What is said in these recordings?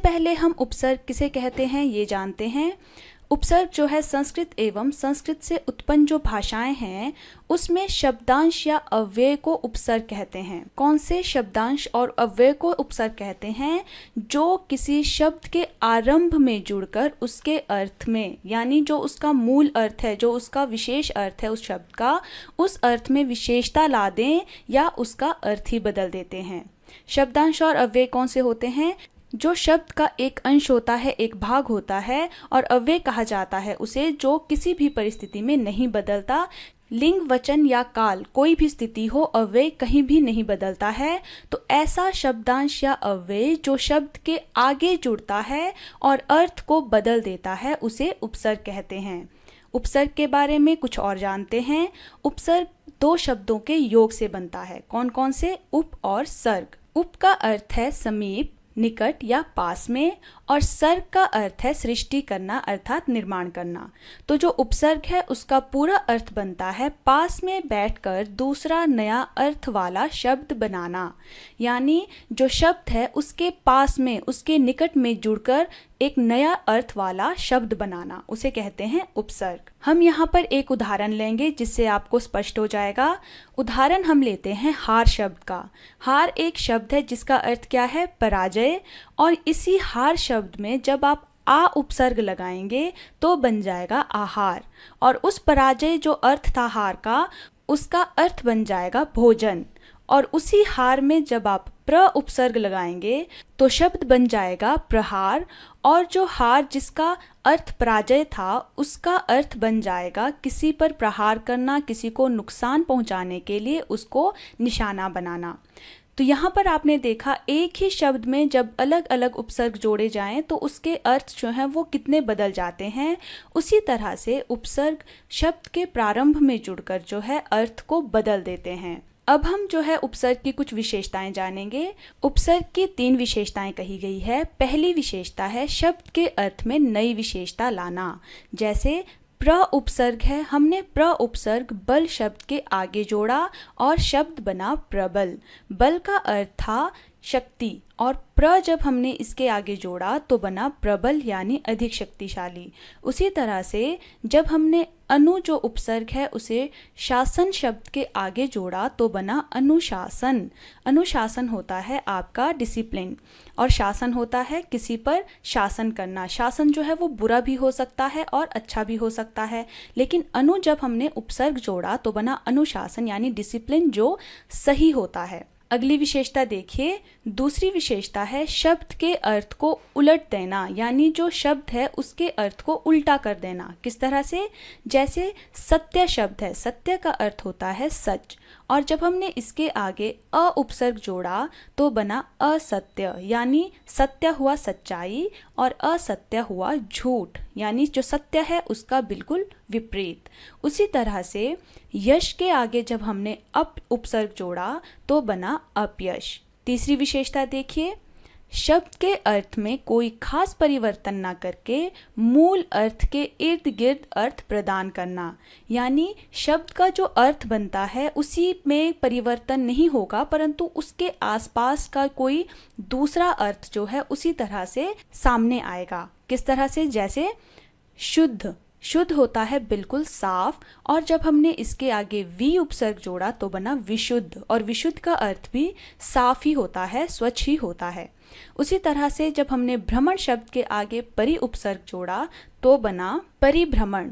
पहले हम उपसर्ग किसे कहते हैं ये जानते हैं। उपसर्ग जो है संस्कृत एवं संस्कृत से उत्पन्न जो भाषाएं हैं उसमें शब्दांश या अव्यय को उपसर्ग कहते हैं। कौन से शब्दांश और अव्यय को उपसर्ग कहते हैं? जो किसी शब्द के आरंभ में जुड़कर उसके अर्थ में, यानी जो उसका मूल अर्थ है, जो उसका विशेष अर्थ है उस शब्द का, उस अर्थ में विशेषता ला दें या उसका अर्थ ही बदल देते हैं। शब्दांश और अव्यय कौन से होते हैं? जो शब्द का एक अंश होता है, एक भाग होता है, और अव्यय कहा जाता है उसे जो किसी भी परिस्थिति में नहीं बदलता। लिंग, वचन या काल कोई भी स्थिति हो, अव्यय कहीं भी नहीं बदलता है। तो ऐसा शब्दांश या अव्यय जो शब्द के आगे जुड़ता है और अर्थ को बदल देता है उसे उपसर्ग कहते हैं। उपसर्ग के बारे में कुछ और जानते हैं। उपसर्ग दो शब्दों के योग से बनता है। कौन कौन से? उप और सर्ग। उप का अर्थ है समीप, निकट या पास में, और सर्ग का अर्थ है सृष्टि करना अर्थात निर्माण करना। तो जो उपसर्ग है उसका पूरा अर्थ बनता है पास में बैठकर दूसरा नया अर्थ वाला शब्द बनाना, यानी जो शब्द है उसके पास में, उसके निकट में जुड़कर एक नया अर्थ वाला शब्द बनाना, उसे कहते हैं उपसर्ग। हम यहाँ पर एक उदाहरण लेंगे जिससे आपको स्पष्ट हो जाएगा। उदाहरण हम लेते हैं हार शब्द का। हार एक शब्द है जिसका अर्थ क्या है? पराजय। और इसी हार शब्द में जब आप आ उपसर्ग लगाएंगे तो बन जाएगा आहार, और उस पराजय जो अर्थ था हार का, उसका अर्थ बन जाएगा भोजन। और उसी हार में जब आप प्र उपसर्ग लगाएंगे तो शब्द बन जाएगा प्रहार, और जो हार जिसका अर्थ पराजय था उसका अर्थ बन जाएगा किसी पर प्रहार करना, किसी को नुकसान पहुंचाने के लिए उसको निशाना बनाना। तो यहाँ पर आपने देखा एक ही शब्द में जब अलग अलग उपसर्ग जोड़े जाएं तो उसके अर्थ जो हैं वो कितने बदल जाते हैं। उसी तरह से उपसर्ग शब्द के प्रारंभ में जुड़कर जो है अर्थ को बदल देते हैं। अब हम जो है उपसर्ग की कुछ विशेषताएं जानेंगे। उपसर्ग की 3 विशेषताएं कही गई है। पहली विशेषता है शब्द के अर्थ में नई विशेषता लाना। जैसे प्र उपसर्ग है, हमने प्र उपसर्ग बल शब्द के आगे जोड़ा और शब्द बना प्रबल। बल का अर्थ था शक्ति, और प्र जब हमने इसके आगे जोड़ा तो बना प्रबल यानी अधिक शक्तिशाली। उसी तरह से जब हमने अनु जो उपसर्ग है उसे शासन शब्द के आगे जोड़ा तो बना अनुशासन। अनुशासन होता है आपका डिसिप्लिन, और शासन होता है किसी पर शासन करना। शासन जो है वो बुरा भी हो सकता है और अच्छा भी हो सकता है, लेकिन अनु जब हमने उपसर्ग जोड़ा तो बना अनुशासन यानी डिसिप्लिन जो सही होता है। अगली विशेषता देखिए। दूसरी विशेषता है शब्द के अर्थ को उलट देना, यानी जो शब्द है उसके अर्थ को उल्टा कर देना। किस तरह से? जैसे सत्य शब्द है, सत्य का अर्थ होता है सच, और जब हमने इसके आगे अ उपसर्ग जोड़ा तो बना असत्य, यानी सत्य हुआ सच्चाई और असत्य हुआ झूठ, यानी जो सत्य है उसका बिल्कुल विपरीत। उसी तरह से यश के आगे जब हमने अप उपसर्ग जोड़ा तो बना अपयश। तीसरी विशेषता देखिए। शब्द के अर्थ में कोई खास परिवर्तन न करके मूल अर्थ के इर्द गिर्द अर्थ प्रदान करना, यानी शब्द का जो अर्थ बनता है उसी में परिवर्तन नहीं होगा परंतु उसके आसपास का कोई दूसरा अर्थ जो है उसी तरह से सामने आएगा। किस तरह से? जैसे शुद्ध, शुद्ध होता है बिल्कुल साफ, और जब हमने इसके आगे वी उपसर्ग जोड़ा तो बना विशुद्ध, और विशुद्ध का अर्थ भी साफ ही होता है, स्वच्छ ही होता है। उसी तरह से जब हमने भ्रमण शब्द के आगे परि उपसर्ग जोड़ा तो बना परिभ्रमण।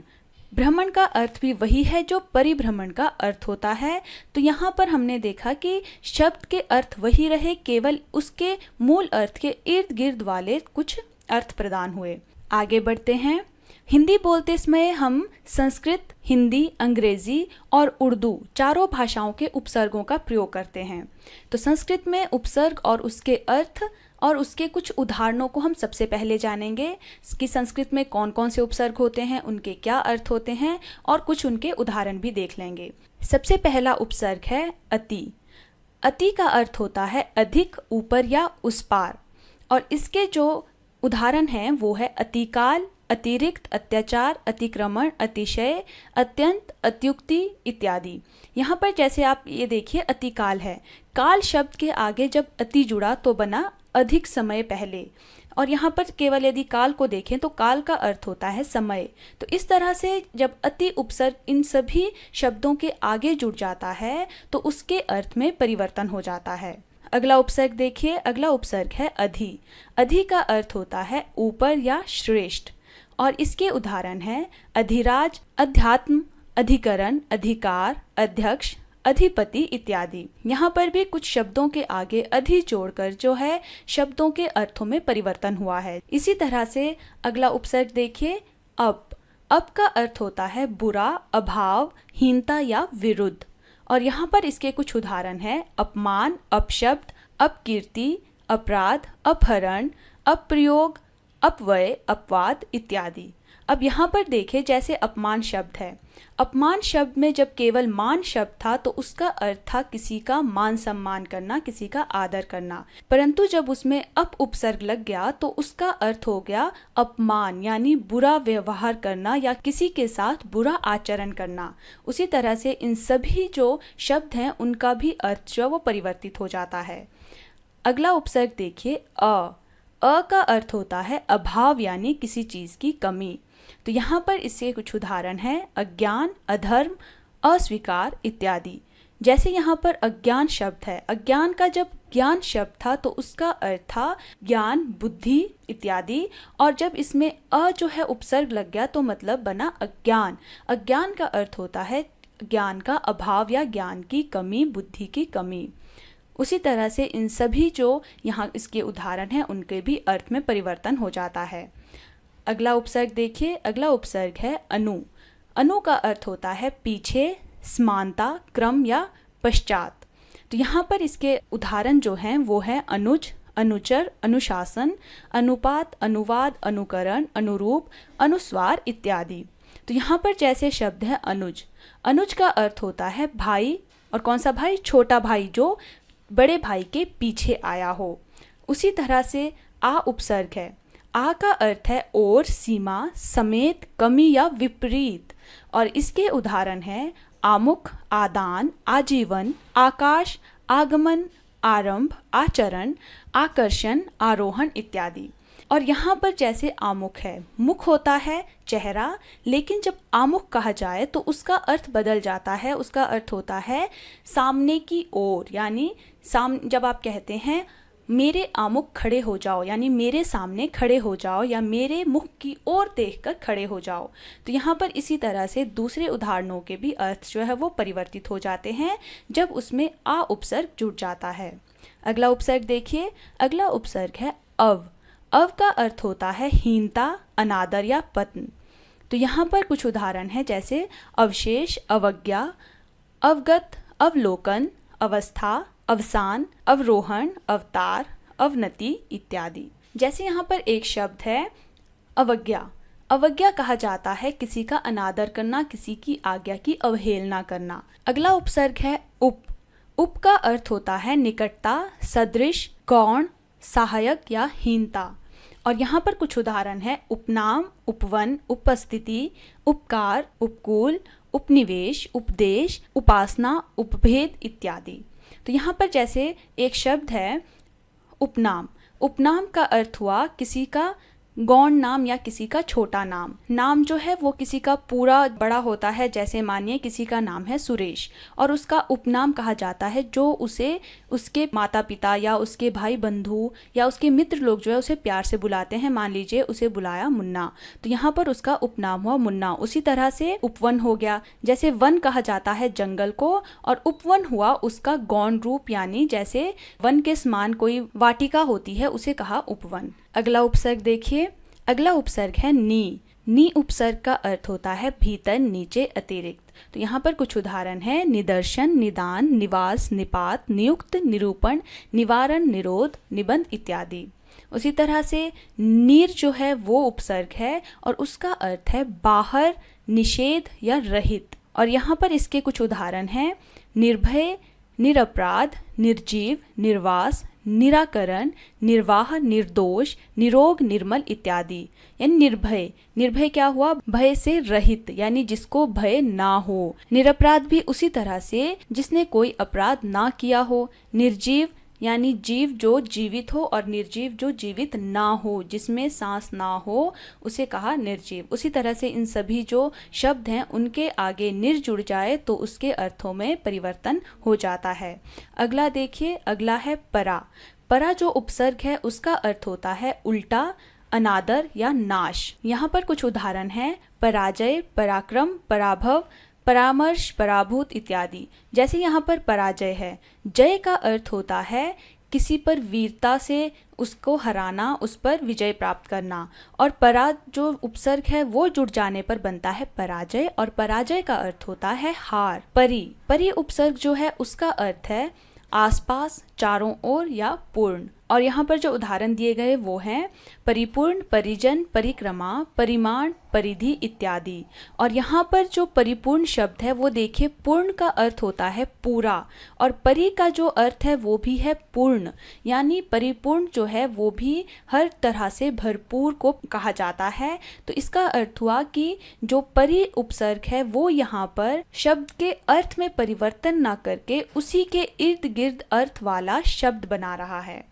भ्रमण का अर्थ भी वही है जो परिभ्रमण का अर्थ होता है। तो यहाँ पर हमने देखा कि शब्द के अर्थ वही रहे, केवल उसके मूल अर्थ के इर्द गिर्द वाले कुछ अर्थ प्रदान हुए। आगे बढ़ते हैं। हिंदी बोलते समय हम संस्कृत, हिंदी, अंग्रेजी और उर्दू चारों भाषाओं के उपसर्गों का प्रयोग करते हैं। तो संस्कृत में उपसर्ग और उसके अर्थ और उसके कुछ उदाहरणों को हम सबसे पहले जानेंगे कि संस्कृत में कौन कौन से उपसर्ग होते हैं, उनके क्या अर्थ होते हैं, और कुछ उनके उदाहरण भी देख लेंगे। सबसे पहला उपसर्ग है अति। अति का अर्थ होता है अधिक, ऊपर या उस पार, और इसके जो उदाहरण हैं वो है अतिकाल, अतिरिक्त, अत्याचार, अतिक्रमण, अतिशय, अत्यंत, अत्युक्ति इत्यादि। यहाँ पर जैसे आप ये देखिए अतिकाल है, काल शब्द के आगे जब अति जुड़ा तो बना अधिक समय पहले, और यहाँ पर केवल यदि काल को देखें तो काल का अर्थ होता है समय। तो इस तरह से जब अति उपसर्ग इन सभी शब्दों के आगे जुड़ जाता है तो उसके अर्थ में परिवर्तन हो जाता है। अगला उपसर्ग देखिए, अगला उपसर्ग है अधि। अधि का अर्थ होता है ऊपर या श्रेष्ठ, और इसके उदाहरण है अधिराज, अध्यात्म, अधिकरण, अधिकार, अध्यक्ष, अधिपति इत्यादि। यहाँ पर भी कुछ शब्दों के आगे अधि जोड़कर जो है शब्दों के अर्थों में परिवर्तन हुआ है। इसी तरह से अगला उपसर्ग देखिए, अप। अप का अर्थ होता है बुरा, अभाव, हीनता या विरुद्ध, और यहाँ पर इसके कुछ उदाहरण हैं अपमान, अपशब्द, अपकीर्ति, अपराध, अपहरण, अप्रयोग, अपव्यय, अपवाद इत्यादि। अब यहाँ पर देखें, जैसे अपमान शब्द है, अपमान शब्द में जब केवल मान शब्द था तो उसका अर्थ था किसी का मान सम्मान करना, किसी का आदर करना, परंतु जब उसमें अप उपसर्ग लग गया तो उसका अर्थ हो गया अपमान, यानी बुरा व्यवहार करना या किसी के साथ बुरा आचरण करना। उसी तरह से इन सभी जो शब्द हैं उनका भी अर्थ जो वो परिवर्तित हो जाता है। अगला उपसर्ग देखिए, अ। अ का अर्थ होता है अभाव, यानी किसी चीज़ की कमी। तो यहाँ पर इससे कुछ उदाहरण हैं अज्ञान, अधर्म, अस्वीकार इत्यादि। जैसे यहाँ पर अज्ञान शब्द है, अज्ञान का जब ज्ञान शब्द था तो उसका अर्थ था ज्ञान, बुद्धि इत्यादि, और जब इसमें अ जो है उपसर्ग लग गया तो मतलब बना अज्ञान। अज्ञान का अर्थ होता है ज्ञान का अभाव या ज्ञान की कमी, बुद्धि की कमी। उसी तरह से इन सभी जो यहाँ इसके उदाहरण हैं उनके भी अर्थ में परिवर्तन हो जाता है। अगला उपसर्ग देखिए, अगला उपसर्ग है अनु। अनु का अर्थ होता है पीछे, समानता, क्रम या पश्चात। तो यहाँ पर इसके उदाहरण जो हैं वो है अनुज, अनुचर, अनुशासन, अनुपात, अनुवाद, अनुकरण, अनुरूप, अनुस्वार इत्यादि। तो यहाँ पर जैसे शब्द है अनुज। अनुज का अर्थ होता है भाई, और कौन सा भाई? छोटा भाई जो बड़े भाई के पीछे आया हो। उसी तरह से आ उपसर्ग है। आ का अर्थ है और, सीमा, समेत, कमी या विपरीत, और इसके उदाहरण हैं आमुख, आदान, आजीवन, आकाश, आगमन, आरंभ, आचरण, आकर्षण, आरोहण इत्यादि। और यहाँ पर जैसे आमुख है, मुख होता है चेहरा, लेकिन जब आमुख कहा जाए तो उसका अर्थ बदल जाता है। उसका अर्थ होता है सामने की ओर, यानी जब आप कहते हैं मेरे आमुख खड़े हो जाओ, यानी मेरे सामने खड़े हो जाओ, या मेरे मुख की ओर देखकर खड़े हो जाओ। तो यहाँ पर इसी तरह से दूसरे उदाहरणों के भी अर्थ जो है वो परिवर्तित हो जाते हैं जब उसमें आ उपसर्ग जुड़ जाता है। अगला उपसर्ग देखिए, अगला उपसर्ग है अव। अव का अर्थ होता है हीनता, अनादर या पतन। तो यहाँ पर कुछ उदाहरण हैं जैसे अवशेष, अवज्ञा, अवगत, अवलोकन, अवस्था, अवसान, अवरोहण, अवतार, अवनति इत्यादि। जैसे यहाँ पर एक शब्द है अवज्ञा। अवज्ञा कहा जाता है किसी का अनादर करना, किसी की आज्ञा की अवहेलना करना। अगला उपसर्ग है उप। उप का अर्थ होता है निकटता, सदृश, गौण, सहायक या हीनता। और यहाँ पर कुछ उदाहरण है उपनाम, उपवन, उपस्थिति, उपकार, उपकूल, उपनिवेश, उपदेश, उपासना, उपभेद इत्यादि। तो यहाँ पर जैसे एक शब्द है उपनाम। उपनाम का अर्थ हुआ किसी का गौण नाम या किसी का छोटा नाम। नाम जो है वो किसी का पूरा बड़ा होता है, जैसे मानिए किसी का नाम है सुरेश और उसका उपनाम कहा जाता है जो उसे उसके माता पिता या उसके भाई बंधु या उसके मित्र लोग जो है उसे प्यार से बुलाते हैं। मान लीजिए उसे बुलाया मुन्ना, तो यहाँ पर उसका उपनाम हुआ मुन्ना। उसी तरह से उपवन हो गया, जैसे वन कहा जाता है जंगल को और उपवन हुआ उसका गौण रूप, यानी जैसे वन के समान कोई वाटिका होती है उसे कहा उपवन। अगला उपसर्ग देखिए, अगला उपसर्ग है नी। नी उपसर्ग का अर्थ होता है भीतर, नीचे, अतिरिक्त। तो यहाँ पर कुछ उदाहरण है निदर्शन, निदान, निवास, निपात, नियुक्त, निरूपण, निवारण, निरोध, निबंध इत्यादि। उसी तरह से नीर जो है वो उपसर्ग है और उसका अर्थ है बाहर, निषेध या रहित। और यहाँ पर इसके कुछ उदाहरण हैं निर्भय, निरपराध, निर्जीव, निर्वास, निराकरण, निर्वाह, निर्दोष, निरोग, निर्मल इत्यादि। यानी निर्भय, निर्भय क्या हुआ? भय से रहित, यानी जिसको भय ना हो। निरपराध भी उसी तरह से जिसने कोई अपराध ना किया हो। निर्जीव यानी जीव जो जीवित हो और निर्जीव जो जीवित ना हो, जिसमें सांस ना हो, उसे कहा निर्जीव। उसी तरह से इन सभी जो शब्द हैं उनके आगे निर जुड़ जाए तो उसके अर्थों में परिवर्तन हो जाता है। अगला देखिए, अगला है परा। परा जो उपसर्ग है उसका अर्थ होता है उल्टा, अनादर या नाश। यहाँ पर कुछ उदाहरण हैं, पराजय, पराक्रम, पराभव, परामर्श, पराभूत इत्यादि। जैसे यहाँ पर पराजय है, जय का अर्थ होता है किसी पर वीरता से उसको हराना, उस पर विजय प्राप्त करना, और परा जो उपसर्ग है वो जुड़ जाने पर बनता है पराजय, और पराजय का अर्थ होता है हार। परि, परि उपसर्ग जो है उसका अर्थ है आसपास, चारों ओर या पूर्ण। और यहाँ पर जो उदाहरण दिए गए वो हैं परिपूर्ण, परिजन, परिक्रमा, परिमाण, परिधि इत्यादि। और यहाँ पर जो परिपूर्ण शब्द है वो देखिए, पूर्ण का अर्थ होता है पूरा, और परि का जो अर्थ है वो भी है पूर्ण, यानी परिपूर्ण जो है वो भी हर तरह से भरपूर को कहा जाता है। तो इसका अर्थ हुआ कि जो परि उपसर्ग है वो यहाँ पर शब्द के अर्थ में परिवर्तन ना करके उसी के इर्द गिर्द अर्थ वाला शब्द बना रहा है।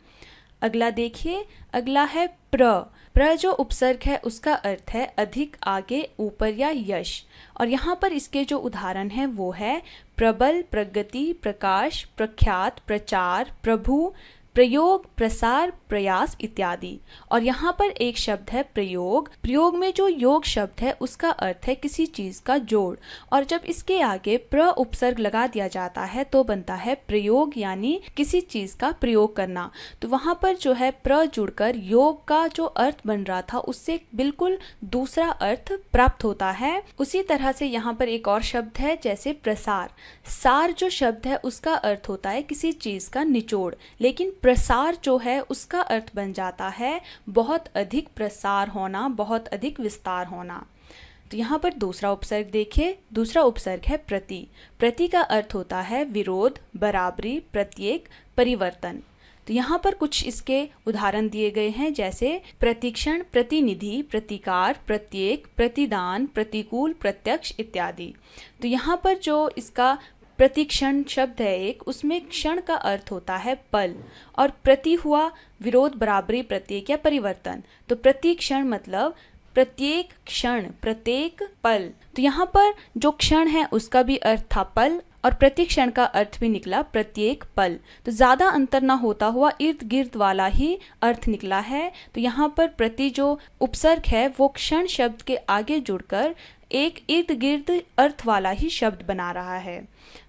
अगला देखिए, अगला है प्र। प्र जो उपसर्ग है उसका अर्थ है अधिक, आगे, ऊपर या यश। और यहाँ पर इसके जो उदाहरण हैं वो है प्रबल, प्रगति, प्रकाश, प्रख्यात, प्रचार, प्रभु, प्रयोग, प्रसार, प्रयास इत्यादि। और यहाँ पर एक शब्द है प्रयोग। प्रयोग में जो योग शब्द है उसका अर्थ है किसी चीज का जोड़, और जब इसके आगे प्र उपसर्ग लगा दिया जाता है तो बनता है प्रयोग, यानी किसी चीज का प्रयोग करना। तो वहाँ पर जो है प्र जुड़कर योग का जो अर्थ बन रहा था उससे बिल्कुल दूसरा अर्थ प्राप्त होता है। उसी तरह से यहाँ पर एक और शब्द है जैसे प्रसार। सार जो शब्द है उसका अर्थ होता है किसी चीज का निचोड़, लेकिन प्रसार जो है उसका अर्थ बन जाता है बहुत अधिक प्रसार होना, बहुत अधिक विस्तार होना। तो यहाँ पर दूसरा उपसर्ग देखिए, दूसरा उपसर्ग है प्रति। प्रति का अर्थ होता है विरोध, बराबरी, प्रत्येक, परिवर्तन। तो यहाँ पर कुछ इसके उदाहरण दिए गए हैं जैसे प्रतिक्षण, प्रतिनिधि, प्रतिकार, प्रत्येक, प्रतिदान, प्रतिकूल, प्रत्यक्ष इत्यादि। तो यहाँ पर जो इसका प्रतिक्षण शब्द है एक, उसमें क्षण का अर्थ होता है पल, और प्रति हुआ विरोध, बराबरी, प्रत्येक या परिवर्तन। तो प्रतिक्षण मतलब प्रत्येक क्षण, प्रत्येक पल। तो यहाँ पर जो क्षण है उसका भी अर्थ था पल, और प्रतिक्षण का अर्थ भी निकला प्रत्येक पल। तो ज्यादा अंतर ना होता हुआ इर्द गिर्द वाला ही अर्थ निकला है। तो यहाँ पर प्रति जो उपसर्ग है वो क्षण शब्द के आगे जुड़कर एक इर्द गिर्द अर्थ वाला ही शब्द बना रहा है।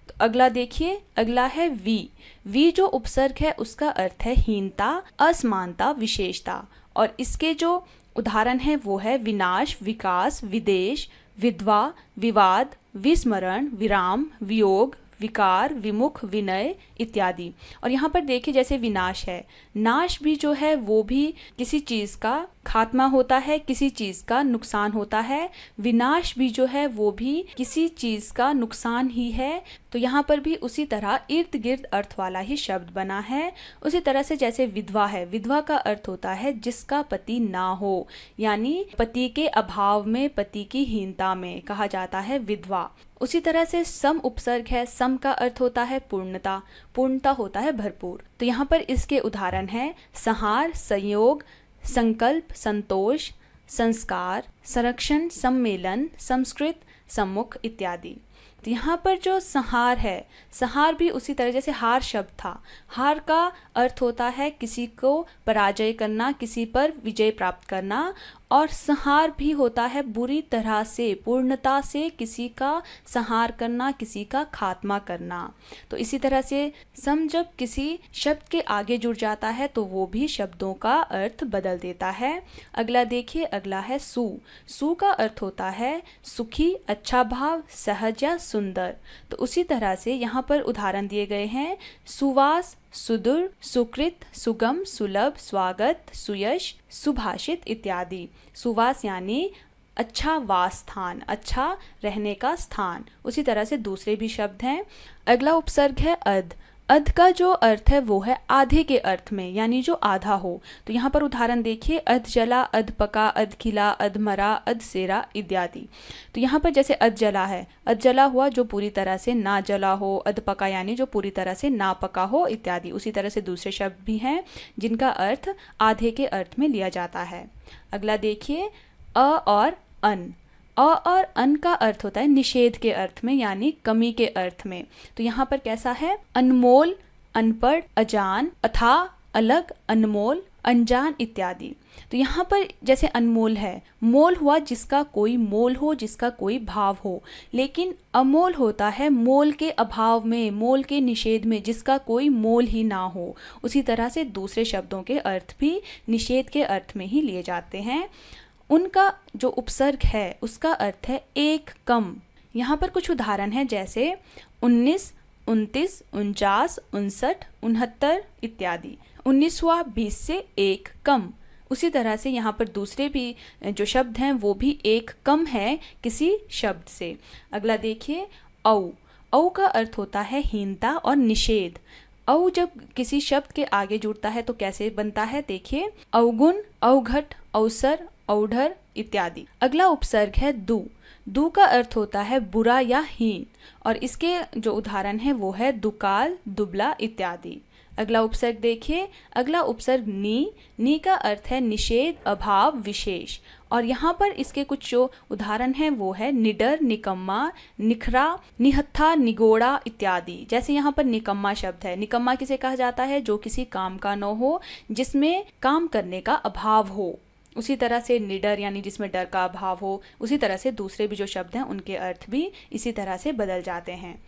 तो अगला देखिए, अगला है वी। वी जो उपसर्ग है उसका अर्थ है हीनता, असमानता, विशेषता। और इसके जो उदाहरण है वो है विनाश, विकास, विदेश, विधवा, विवाद, विस्मरण, विराम, वियोग, विकार, विमुख, विनय इत्यादि। और यहाँ पर देखिए जैसे विनाश है, नाश भी जो है वो भी किसी चीज का खात्मा होता है, किसी चीज का नुकसान होता है। विनाश भी जो है वो भी किसी चीज का नुकसान ही है। तो यहाँ पर भी उसी तरह इर्द गिर्द अर्थ वाला ही शब्द बना है। उसी तरह से जैसे विधवा है, विधवा का अर्थ होता है जिसका पति ना हो, यानी पति के अभाव में, पति की हीनता में कहा जाता है विधवा। उसी तरह से सम उपसर्ग है, सम का अर्थ होता है पूर्णता, पूर्णता होता है भरपूर। तो यहाँ पर इसके उदाहरण हैं संहार, संयोग, संकल्प, संतोष, संस्कार, संरक्षण, सम्मेलन, संस्कृत, सम्मुख इत्यादि। तो यहाँ पर जो संहार है, संहार भी उसी तरह जैसे हार शब्द था, हार का अर्थ होता है किसी को पराजय करना, किसी पर विजय प्राप्त करना। और संहार भी होता है बुरी तरह से, पूर्णता से किसी का संहार करना, किसी का खात्मा करना। तो इसी तरह से सम जब किसी शब्द के आगे जुड़ जाता है तो वो भी शब्दों का अर्थ बदल देता है। अगला देखिए, अगला है सु। सु का अर्थ होता है सुखी, अच्छा भाव, सहज या सुंदर। तो उसी तरह से यहाँ पर उदाहरण दिए गए हैं सुवास, सुदूर, सुकृत, सुगम, सुलभ, स्वागत, सुयश, सुभाषित इत्यादि। सुवास यानी अच्छा वास स्थान, अच्छा रहने का स्थान। उसी तरह से दूसरे भी शब्द हैं। अगला उपसर्ग है अध। अध का जो अर्थ है वो है आधे के अर्थ में, यानी जो आधा हो। तो यहाँ पर उदाहरण देखिए, अध जला, अध पका, अध खिला, अध मरा, अध सेरा इत्यादि। तो यहाँ पर जैसे अध जला है, अध जला हुआ जो पूरी तरह से ना जला हो, अध पका यानी जो पूरी तरह से ना पका हो इत्यादि। उसी तरह से दूसरे शब्द भी हैं जिनका अर्थ आधे के अर्थ में लिया जाता है। अगला देखिए, अ और अन। अ और अन का अर्थ होता है निषेध के अर्थ में, यानी कमी के अर्थ में। तो यहाँ पर कैसा है, अनमोल, अनपढ़, अजान, अथा, अलग, अनमोल, अनजान इत्यादि। तो यहाँ पर जैसे अनमोल है, मोल हुआ जिसका कोई मोल हो, जिसका कोई भाव हो, लेकिन अमोल होता है मोल के अभाव में, मोल के निषेध में, जिसका कोई मोल ही ना हो। उसी तरह से दूसरे शब्दों के अर्थ भी निषेध के अर्थ में ही लिए जाते हैं। उनका जो उपसर्ग है उसका अर्थ है एक कम। यहाँ पर कुछ उदाहरण है जैसे 19, 29, 49, 59, 69 इत्यादि। 19 हुआ 20 से एक कम। उसी तरह से यहाँ पर दूसरे भी जो शब्द हैं वो भी एक कम है किसी शब्द से। अगला देखिए, औ। औ का अर्थ होता है हीनता और निषेध। औ जब किसी शब्द के आगे जुड़ता है तो कैसे बनता है, देखिए, अवगुण, अवघट, अवसर, औढर इत्यादि। अगला उपसर्ग है दु। दु का अर्थ होता है बुरा या हीन, और इसके जो उदाहरण है वो है दुकाल, दुबला इत्यादि। अगला उपसर्ग देखिए, अगला उपसर्ग नी। नी का अर्थ है निषेध, अभाव, विशेष, और यहाँ पर इसके कुछ जो उदाहरण हैं वो है निडर, निकम्मा, निखरा, निहत्था, निगोड़ा इत्यादि। जैसे यहाँ पर निकम्मा शब्द है, निकम्मा किसे कहा जाता है, जो किसी काम का न हो, जिसमें काम करने का अभाव हो। उसी तरह से निडर यानी जिसमें डर का अभाव हो। उसी तरह से दूसरे भी जो शब्द हैं उनके अर्थ भी इसी तरह से बदल जाते हैं।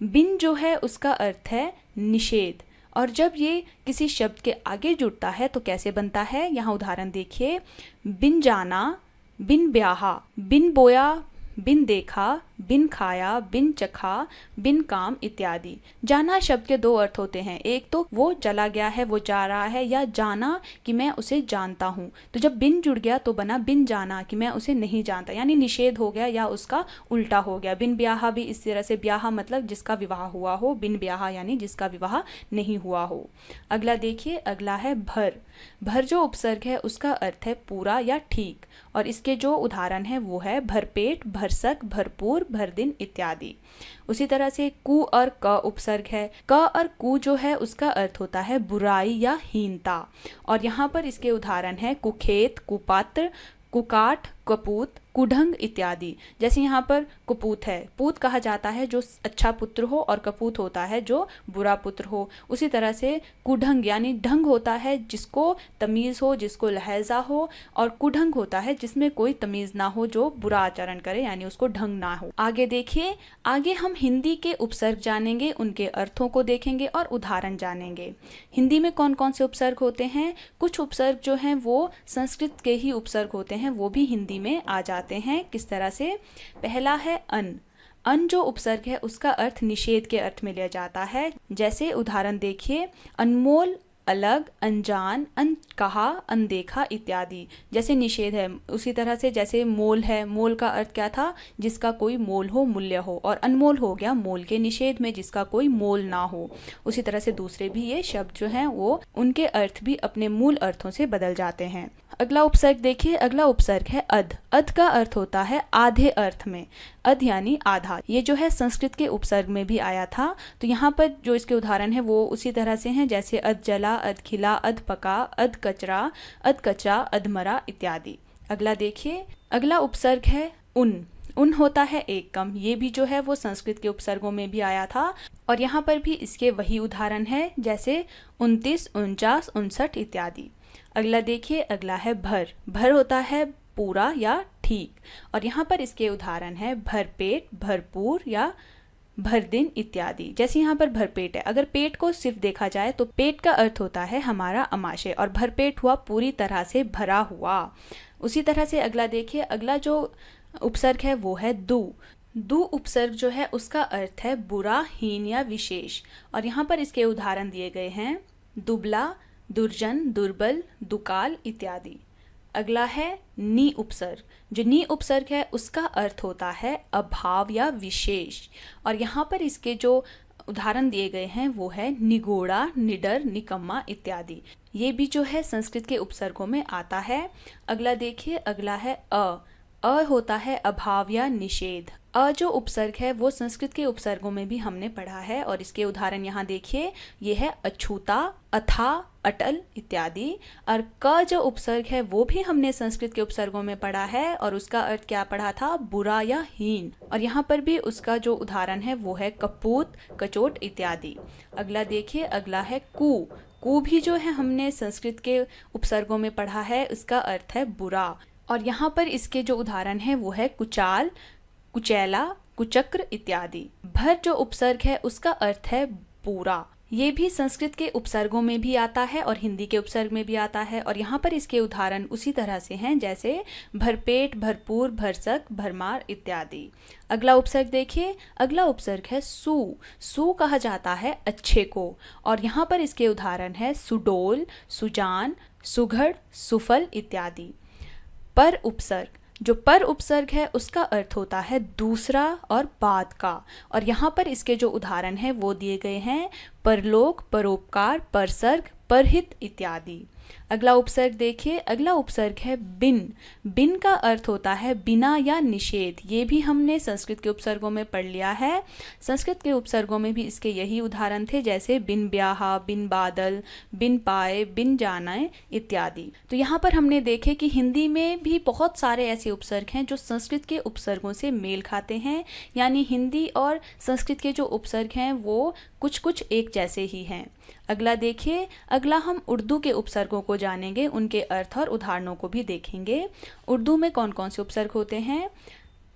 बिन जो है उसका अर्थ है निषेध, और जब ये किसी शब्द के आगे जुड़ता है तो कैसे बनता है, यहाँ उदाहरण देखिए, बिन जाना, बिन ब्याहा, बिन बोया, बिन देखा, बिन खाया, बिन चखा, बिन काम इत्यादि। जाना शब्द के दो अर्थ होते हैं, एक तो वो चला गया है, वो जा रहा है, या जाना कि मैं उसे जानता हूँ। तो जब बिन जुड़ गया तो बना बिन जाना कि मैं उसे नहीं जानता, यानी निषेध हो गया या उसका उल्टा हो गया। बिन ब्याहा भी इस तरह से, ब्याहा मतलब जिसका विवाह हुआ हो, बिन ब्याहा यानी जिसका विवाह नहीं हुआ हो। अगला देखिए, अगला है भर। भर जो उपसर्ग है उसका अर्थ है पूरा या ठीक, और इसके जो उदाहरण है वो है भरपेट, भरसक, भरपूर, भर दिन इत्यादि। उसी तरह से कु और क उपसर्ग है। क और कु जो है उसका अर्थ होता है बुराई या हीनता, और यहाँ पर इसके उदाहरण है कुखेत, कुपात्र, कुकाठ, कपूत, कुढंग इत्यादि। जैसे यहाँ पर कुपूत है, पूत कहा जाता है जो अच्छा पुत्र हो, और कपूत होता है जो बुरा पुत्र हो। उसी तरह से कुढंग यानी ढंग होता है जिसको तमीज़ हो, जिसको लहजा हो, और कुढंग होता है जिसमें कोई तमीज़ ना हो, जो बुरा आचरण करे यानी उसको ढंग ना हो। आगे देखिए, आगे हम हिंदी के उपसर्ग जानेंगे, उनके अर्थों को देखेंगे और उदाहरण जानेंगे। हिंदी में कौन कौन से उपसर्ग होते हैं, कुछ उपसर्ग जो हैं वो संस्कृत के ही उपसर्ग होते हैं, वो भी हिंदी में आ जाते हैं। किस तरह से, पहला है अन। अन जो उपसर्ग है उसका अर्थ निषेध के अर्थ में लिया जाता है। जैसे उदाहरण देखिए, अनमोल, अलग, अनजान, अनकहा, अनदेखा इत्यादि। जैसे निषेध है, उसी तरह से जैसे मोल है, मोल का अर्थ क्या था, जिसका कोई मोल हो, मूल्य हो, और अनमोल हो गया मोल के निषेध में, जिसका कोई मोल ना हो। उसी तरह से दूसरे भी ये शब्द जो हैं वो उनके अर्थ भी अपने मूल अर्थों से बदल जाते हैं। अगला उपसर्ग देखिए, अगला उपसर्ग है अध। अध का अर्थ होता है आधे अर्थ में, अध यानी आधा। ये जो है संस्कृत के उपसर्ग में भी आया था। तो यहाँ पर जो इसके उदाहरण है वो उसी तरह से हैं, जैसे अध जला, अध खिला, अध पका, अध कचरा, अधमरा इत्यादि। अगला देखिए, अगला उपसर्ग है उन। उन होता है एक कम। ये भी जो है वो संस्कृत के उपसर्गों में भी आया था, और यहाँ पर भी इसके वही उदाहरण है, जैसे 29, 49, 59 इत्यादि। अगला देखिए, अगला है भर। भर होता है पूरा या ठीक, और यहाँ पर इसके उदाहरण है भरपेट, भरपूर या भर दिन इत्यादि। जैसे यहाँ पर भरपेट है, अगर पेट को सिर्फ देखा जाए तो पेट का अर्थ होता है हमारा अमाशय, और भरपेट हुआ पूरी तरह से भरा हुआ। उसी तरह से अगला देखिए, अगला जो उपसर्ग है वो है दु। दु उपसर्ग जो है उसका अर्थ है बुरा, हीन या विशेष, और यहाँ पर इसके उदाहरण दिए गए हैं दुबला, दुर्जन, दुर्बल, दुकाल इत्यादि। अगला है नी उपसर्ग। जो नी उपसर्ग है उसका अर्थ होता है अभाव या विशेष, और यहाँ पर इसके जो उदाहरण दिए गए हैं वो है निगोड़ा, निडर, निकम्मा इत्यादि। ये भी जो है संस्कृत के उपसर्गों में आता है। अगला देखिए, अगला है अ होता है अभाव या निषेध। अ जो उपसर्ग है वो संस्कृत के उपसर्गों में भी हमने पढ़ा है और इसके उदाहरण यहाँ देखिए, ये है अछूता, अथा, अटल इत्यादि। और क जो उपसर्ग है वो भी हमने संस्कृत के उपसर्गों में पढ़ा है और उसका अर्थ क्या पढ़ा था, बुरा या हीन। और यहाँ पर भी उसका जो उदाहरण है वो है कपूत, कचोट इत्यादि। अगला देखिए, अगला है कू भी जो है हमने संस्कृत के उपसर्गों में पढ़ा है, उसका अर्थ है बुरा। और यहाँ पर इसके जो उदाहरण है वो है कुचाल, कुचैला, कुचक्र इत्यादि। भर जो उपसर्ग है उसका अर्थ है पूरा। ये भी संस्कृत के उपसर्गों में भी आता है और हिंदी के उपसर्ग में भी आता है। और यहाँ पर इसके उदाहरण उसी तरह से हैं जैसे भरपेट, भरपूर, भरसक, भरमार इत्यादि। अगला उपसर्ग देखिए, अगला उपसर्ग है सू कहा जाता है अच्छे को। और यहाँ पर इसके उदाहरण है सुडोल, सुजान, सुघड़, सुफल इत्यादि। पर उपसर्ग, जो पर उपसर्ग है उसका अर्थ होता है दूसरा और बाद का। और यहाँ पर इसके जो उदाहरण हैं वो दिए गए हैं परलोक, परोपकार, परसर्ग, परहित इत्यादि। अगला उपसर्ग देखिए, अगला उपसर्ग है बिन का अर्थ होता है बिना या निषेध। ये भी हमने संस्कृत के उपसर्गों में पढ़ लिया है। संस्कृत के उपसर्गों में भी इसके यही उदाहरण थे जैसे बिन ब्याहा, बिन बादल, बिन पाए, बिन जाने इत्यादि। तो यहाँ पर हमने देखे कि हिंदी में भी बहुत सारे ऐसे उपसर्ग हैं जो संस्कृत के उपसर्गों से मेल खाते हैं, यानी हिंदी और संस्कृत के जो उपसर्ग हैं वो कुछ कुछ एक जैसे ही हैं। अगला देखिए, अगला हम उर्दू के उपसर्गों को जानेंगे, उनके अर्थ और उदाहरणों को भी देखेंगे। उर्दू में कौन कौन से उपसर्ग होते हैं।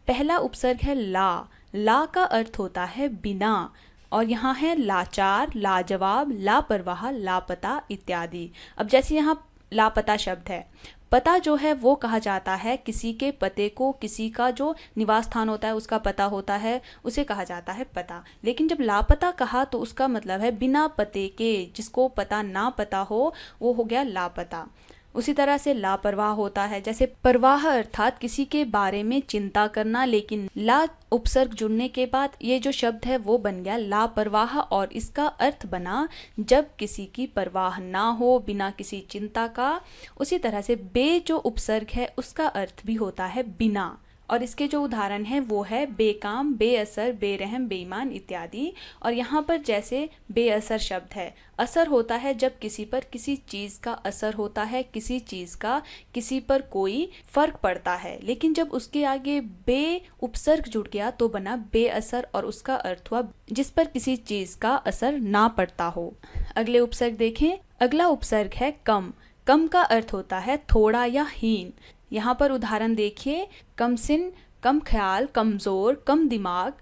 पहला उपसर्ग है ला का अर्थ होता है बिना। और यहाँ है लाचार, लाजवाब, लापरवाह, लापता इत्यादि। अब जैसे यहाँ लापता शब्द है, पता जो है वो कहा जाता है किसी के पते को, किसी का जो निवास स्थान होता है उसका पता होता है, उसे कहा जाता है पता। लेकिन जब लापता कहा तो उसका मतलब है बिना पते के, जिसको पता ना पता हो वो हो गया लापता। उसी तरह से लापरवाह होता है, जैसे परवाह अर्थात किसी के बारे में चिंता करना, लेकिन ला उपसर्ग जुड़ने के बाद ये जो शब्द है वो बन गया लापरवाह और इसका अर्थ बना जब किसी की परवाह ना हो, बिना किसी चिंता का। उसी तरह से बे जो उपसर्ग है उसका अर्थ भी होता है बिना। और इसके जो उदाहरण हैं वो है बेकाम, बेअसर, बेरहम, बेईमान इत्यादि। और यहाँ पर जैसे बेअसर शब्द है, असर होता है जब किसी पर किसी चीज़ का असर होता है, किसी चीज़ का किसी पर कोई फर्क पड़ता है। लेकिन जब उसके आगे बे उपसर्ग जुड़ गया तो बना बेअसर और उसका अर्थ हुआ जिस पर किसी चीज़ का असर ना पड़ता हो। अगले उपसर्ग देखें, अगला उपसर्ग है कम का अर्थ होता है थोड़ा या हीन। यहाँ पर उदाहरण देखिए, कम सिन, कम ख्याल, कमज़ोर, कम दिमाग,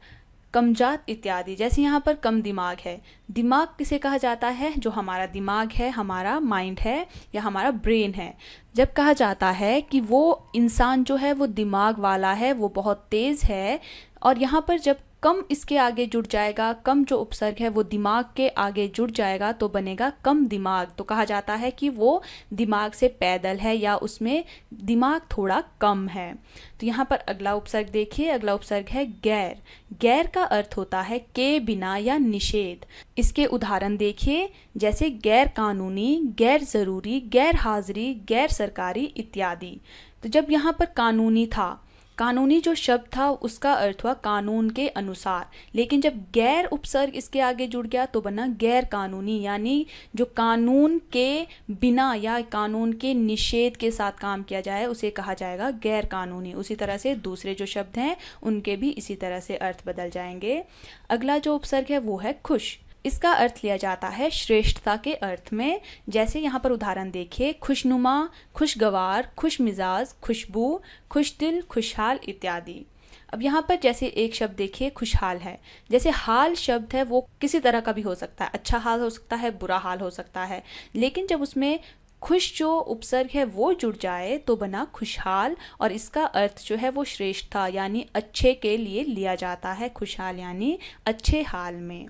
कमजात इत्यादि। जैसे यहाँ पर कम दिमाग है, दिमाग किसे कहा जाता है, जो हमारा दिमाग है, हमारा माइंड है या हमारा ब्रेन है। जब कहा जाता है कि वो इंसान जो है वो दिमाग वाला है, वो बहुत तेज़ है। और यहाँ पर जब कम इसके आगे जुड़ जाएगा, कम जो उपसर्ग है वो दिमाग के आगे जुड़ जाएगा तो बनेगा कम दिमाग। तो कहा जाता है कि वो दिमाग से पैदल है या उसमें दिमाग थोड़ा कम है। तो यहाँ पर अगला उपसर्ग देखिए, अगला उपसर्ग है गैर का अर्थ होता है के बिना या निषेध। इसके उदाहरण देखिए, जैसे गैर कानूनी, गैर ज़रूरी, गैर हाजिरी, गैर सरकारी इत्यादि। तो जब यहाँ पर कानूनी था, कानूनी जो शब्द था उसका अर्थ हुआ कानून के अनुसार। लेकिन जब गैर उपसर्ग इसके आगे जुड़ गया तो बना गैर कानूनी, यानी जो कानून के बिना या कानून के निषेध के साथ काम किया जाए उसे कहा जाएगा गैर कानूनी। उसी तरह से दूसरे जो शब्द हैं उनके भी इसी तरह से अर्थ बदल जाएंगे। अगला जो उपसर्ग है वो है खुश। इसका अर्थ लिया जाता है श्रेष्ठता के अर्थ में। जैसे यहाँ पर उदाहरण देखिए, खुशनुमा, खुशगवार, खुश मिजाज, खुशबू, खुश दिल, खुशहाल इत्यादि। अब यहाँ पर जैसे एक शब्द देखिए खुशहाल है, जैसे हाल शब्द है वो किसी तरह का भी हो सकता है, अच्छा हाल हो सकता है, बुरा हाल हो सकता है। लेकिन जब उसमें खुश जो उपसर्ग है वो जुड़ जाए तो बना खुशहाल और इसका अर्थ जो है वो श्रेष्ठता यानी अच्छे के लिए लिया जाता है, खुशहाल यानी अच्छे हाल में।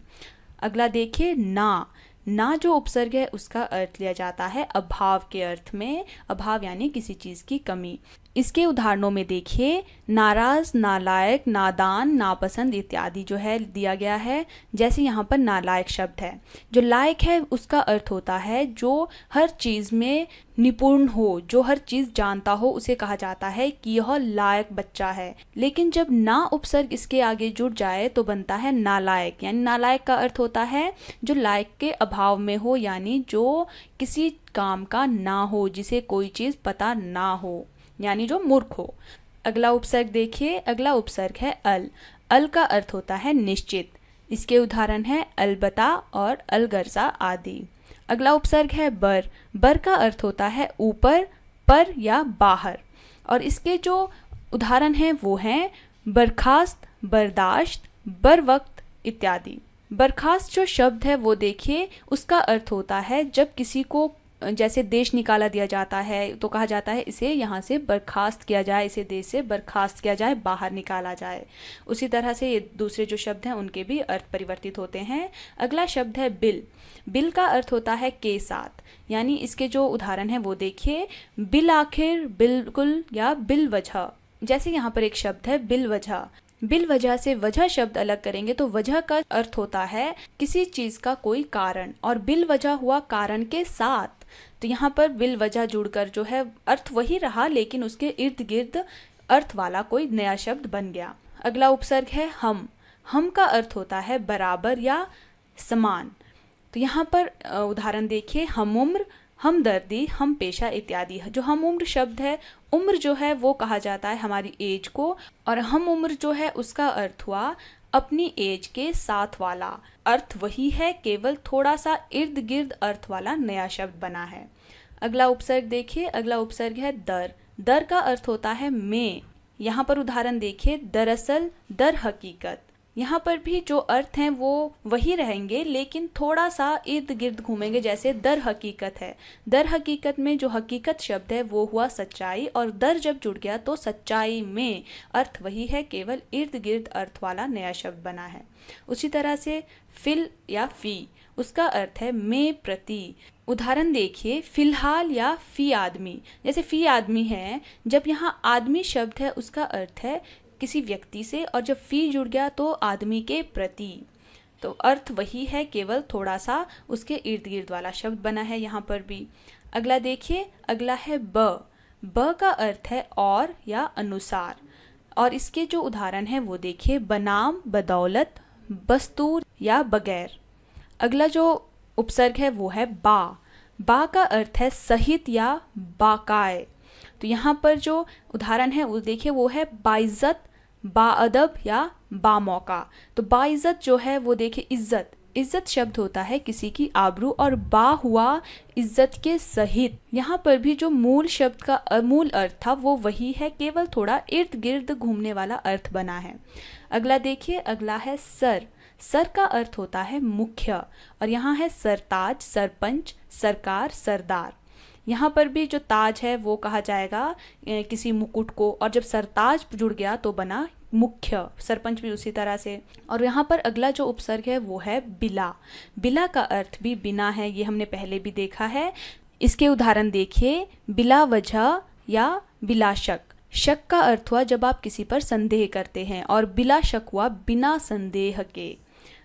अगला देखिए ना जो उपसर्ग है उसका अर्थ लिया जाता है अभाव के अर्थ में, अभाव यानी किसी चीज़ की कमी। इसके उदाहरणों में देखिए नाराज, नालायक, नादान, नापसंद इत्यादि जो है दिया गया है। जैसे यहाँ पर नालायक शब्द है, जो लायक है उसका अर्थ होता है जो हर चीज़ में निपुण हो, जो हर चीज़ जानता हो, उसे कहा जाता है कि यह लायक बच्चा है। लेकिन जब ना उपसर्ग इसके आगे जुड़ जाए तो बनता है नालायक, यानी नालायक का अर्थ होता है जो लायक के अभाव में हो, यानी जो किसी काम का ना हो, जिसे कोई चीज़ पता ना हो, यानी जो मूर्ख हो। अगला उपसर्ग देखिए, अगला उपसर्ग है अल। अल का अर्थ होता है निश्चित। इसके उदाहरण है अलबत्ता और अलगर्जा आदि। अगला उपसर्ग है बर। बर का अर्थ होता है ऊपर, पर या बाहर। और इसके जो उदाहरण हैं वो हैं बर्खास्त, बर्दाश्त, बर वक्त इत्यादि। बर्खास्त जो शब्द है वो देखिए उसका अर्थ होता है जब किसी को जैसे देश निकाला दिया जाता है तो कहा जाता है इसे यहाँ से बर्खास्त किया जाए, इसे देश से बर्खास्त किया जाए, बाहर निकाला जाए। उसी तरह से ये दूसरे जो शब्द हैं उनके भी अर्थ परिवर्तित होते हैं। अगला शब्द है बिल। बिल का अर्थ होता है के साथ, यानी इसके जो उदाहरण हैं वो देखिए बिल आखिर, बिल्कुल या बिल वजह। जैसे यहाँ पर एक शब्द है बिल वजह। बिल वजह से वजह शब्द अलग करेंगे तो वजह का अर्थ होता है किसी चीज का कोई कारण, और बिल वजह हुआ कारण के साथ। तो यहाँ पर बिल वजह जुड़कर जो है अर्थ वही रहा, लेकिन उसके इर्द गिर्द अर्थ वाला कोई नया शब्द बन गया। अगला उपसर्ग है हम। हम का अर्थ होता है बराबर या समान। तो यहाँ पर उदाहरण देखिए हम उम्र, हमदर्दी, हम पेशा इत्यादि। जो हम उम्र शब्द है, उम्र जो है वो कहा जाता है हमारी एज को, और हम उम्र जो है उसका अर्थ हुआ अपनी एज के साथ वाला। अर्थ वही है, केवल थोड़ा सा इर्द गिर्द अर्थ वाला नया शब्द बना है। अगला उपसर्ग देखिए, अगला उपसर्ग है दर। दर का अर्थ होता है में। यहाँ पर उदाहरण देखिए दरअसल, दर हकीकत। यहाँ पर भी जो अर्थ हैं वो वही रहेंगे, लेकिन थोड़ा सा इर्द गिर्द घूमेंगे। जैसे दर हकीकत है, दर हकीकत में जो हकीकत शब्द है वो हुआ सच्चाई, और दर जब जुड़ गया तो सच्चाई में अर्थ वही है, केवल इर्द गिर्द अर्थ वाला नया शब्द बना है। उसी तरह से फिल या फी, उसका अर्थ है में प्रति। उदाहरण देखिए फिलहाल या फी आदमी। जैसे फी आदमी है, जब यहाँ आदमी शब्द है उसका अर्थ है किसी व्यक्ति से, और जब फी जुड़ गया तो आदमी के प्रति। तो अर्थ वही है, केवल थोड़ा सा उसके इर्द गिर्द वाला शब्द बना है यहाँ पर भी। अगला देखिए, अगला है ब। ब का अर्थ है और या अनुसार, और इसके जो उदाहरण हैं वो देखिए बनाम, बदौलत, बस्तूर या बगैर। अगला जो उपसर्ग है वो है बा। बा का अर्थ है सहित या बाकाय। तो यहाँ पर जो उदाहरण है वो देखिए वो है बाइज्जत, बाअदब या बामौका। तो बाइज्जत जो है वो देखिए इज्जत। इज्जत शब्द होता है किसी की आबरू, और बा हुआ इज्जत के सहित। यहाँ पर भी जो मूल शब्द का मूल अर्थ था वो वही है, केवल थोड़ा इर्द गिर्द घूमने वाला अर्थ बना है। अगला देखिए, अगला है सर। सर का अर्थ होता है मुख्य, और यहाँ है सरताज, सरपंच, सरकार, सरदार। यहाँ पर भी जो ताज है वो कहा जाएगा किसी मुकुट को, और जब सरताज जुड़ गया तो बना मुख्य। सरपंच भी उसी तरह से। और यहाँ पर अगला जो उपसर्ग है वो है बिला। बिला का अर्थ भी बिना है, ये हमने पहले भी देखा है। इसके उदाहरण देखिए बिला वजह या बिला शक। शक का अर्थ हुआ जब आप किसी पर संदेह करते हैं, और बिला शक हुआ बिना संदेह के।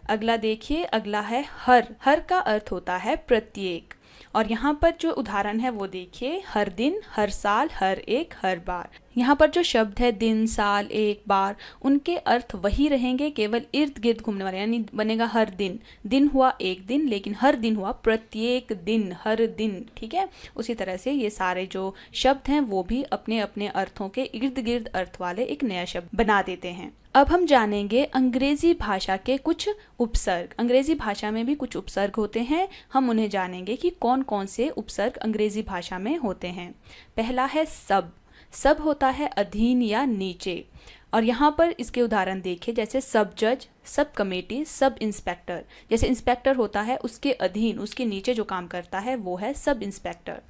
अगला देखिए, अगला है हर। हर का अर्थ होता है प्रत्येक, और यहाँ पर जो उदाहरण है वो देखिए हर दिन, हर साल, हर एक, हर बार। यहाँ पर जो शब्द है दिन, साल, एक, बार, उनके अर्थ वही रहेंगे, केवल इर्द गिर्द घूमने वाले। यानी बनेगा हर दिन। दिन हुआ एक दिन, लेकिन हर दिन हुआ प्रत्येक दिन, हर दिन। ठीक है, उसी तरह से ये सारे जो शब्द हैं वो भी अपने अपने अर्थों के इर्द गिर्द अर्थ वाले एक नया शब्द बना देते हैं। अब हम जानेंगे अंग्रेजी भाषा के कुछ उपसर्ग। अंग्रेजी भाषा में भी कुछ उपसर्ग होते हैं, हम उन्हें जानेंगे कि कौन कौन से उपसर्ग अंग्रेजी भाषा में होते हैं। पहला है सब। सब होता है अधीन या नीचे, और यहाँ पर इसके उदाहरण देखिए जैसे सब जज, सब कमेटी, सब इंस्पेक्टर। जैसे इंस्पेक्टर होता है उसके अधीन, उसके नीचे जो काम करता है वो है सब इंस्पेक्टर।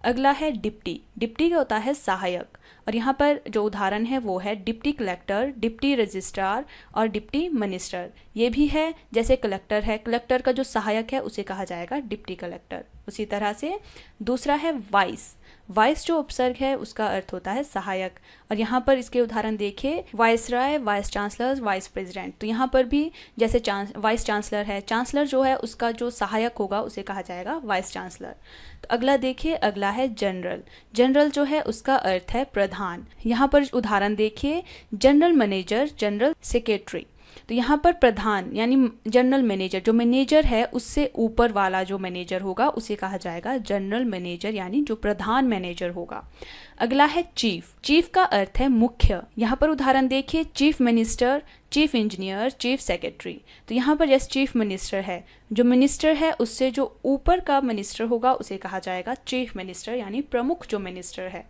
अगला है डिप्टी। डिप्टी का होता है सहायक, और यहाँ पर जो उदाहरण है वो है डिप्टी कलेक्टर, डिप्टी रजिस्ट्रार और डिप्टी मिनिस्टर। ये भी है, जैसे कलेक्टर है, कलेक्टर का जो सहायक है उसे कहा जाएगा डिप्टी कलेक्टर। उसी तरह से दूसरा है वाइस। वाइस जो उपसर्ग है उसका अर्थ होता है सहायक, और यहाँ पर इसके उदाहरण देखिए, viceroy, vice chancellor, vice president. तो यहाँ पर भी जैसे वाइस चांसलर है, चांसलर जो है उसका जो सहायक होगा उसे कहा जाएगा वाइस चांसलर। तो अगला देखिए, अगला है जनरल। जनरल जो है उसका अर्थ है प्रधान। यहाँ पर उदाहरण देखिए, जनरल मैनेजर, जनरल सेक्रेटरी। तो यहाँ पर प्रधान यानी जनरल मैनेजर, जो मैनेजर है उससे ऊपर वाला जो मैनेजर होगा उसे कहा जाएगा जनरल मैनेजर, यानी जो प्रधान मैनेजर होगा। अगला है चीफ। चीफ का अर्थ है मुख्य। यहाँ पर उदाहरण देखिए, chief minister, chief engineer, chief secretary. तो यहाँ पर जैसे चीफ मिनिस्टर है, जो मिनिस्टर है उससे जो ऊपर का मिनिस्टर होगा उसे कहा जाएगा चीफ मिनिस्टर, यानी प्रमुख जो मिनिस्टर है।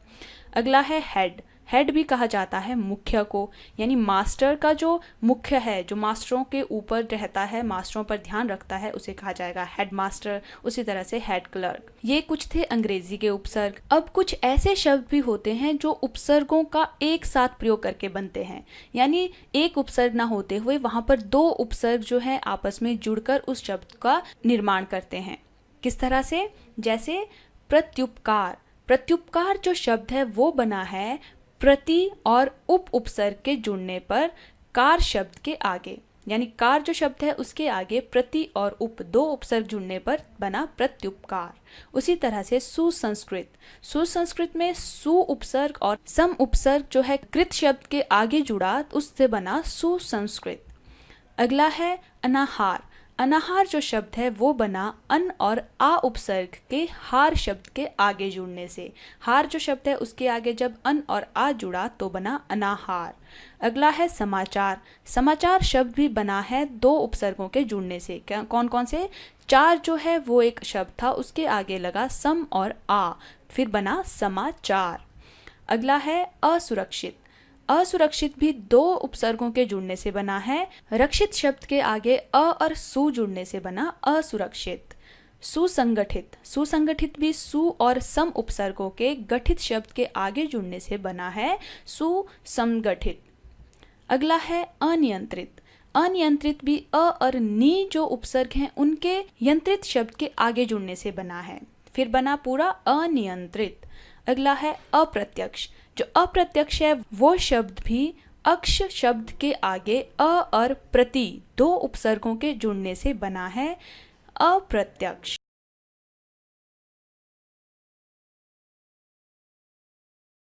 अगला है हेड। हेड भी कहा जाता है मुख्य को, यानी मास्टर का जो मुख्य है, जो मास्टरों के ऊपर रहता है, मास्टरों पर ध्यान रखता है, उसे कहा जाएगा हेड मास्टर। उसी तरह से हेड क्लर्क। ये कुछ थे अंग्रेजी के उपसर्ग। अब कुछ ऐसे शब्द भी होते हैं जो उपसर्गों का एक साथ प्रयोग करके बनते हैं, यानी एक उपसर्ग ना होते हुए वहां पर दो उपसर्ग जो है आपस में जुड़कर उस शब्द का निर्माण करते हैं। किस तरह से? जैसे प्रत्युपकार। प्रत्युपकार जो शब्द है वो बना है प्रति और उप उपसर्ग के जुड़ने पर कार शब्द के आगे, यानी कार जो शब्द है उसके आगे प्रति और उप दो उपसर्ग जुड़ने पर बना प्रत्युपकार। उसी तरह से सुसंस्कृत। सुसंस्कृत में सु उपसर्ग और सम उपसर्ग जो है कृत शब्द के आगे जुड़ा, उससे बना सुसंस्कृत। अगला है अनाहार। अनाहार जो शब्द है वो बना अन और आ उपसर्ग के हार शब्द के आगे जुड़ने से। हार जो शब्द है उसके आगे जब अन और आ जुड़ा तो बना अनाहार। अगला है समाचार। समाचार शब्द भी बना है दो उपसर्गों के जुड़ने से। कौन कौन से? चार जो है वो एक शब्द था, उसके आगे लगा सम और आ, फिर बना समाचार। अगला है असुरक्षित। असुरक्षित भी दो उपसर्गों के जुड़ने से बना है। रक्षित शब्द के आगे अ और सु जुड़ने से बना असुरक्षित। सुसंगठित। सुसंगठित भी सु और सम उपसर्गों के गठित शब्द के आगे जुड़ने से बना है सुसंगठित। अगला है अनियंत्रित। अनियंत्रित भी अ और नी जो उपसर्ग हैं उनके यंत्रित शब्द के आगे जुड़ने से बना है, फिर बना पूरा अनियंत्रित। अगला है अप्रत्यक्ष। जो अप्रत्यक्ष है वो शब्द भी अक्ष शब्द के आगे अ और प्रति दो उपसर्गों के जुड़ने से बना है अप्रत्यक्ष।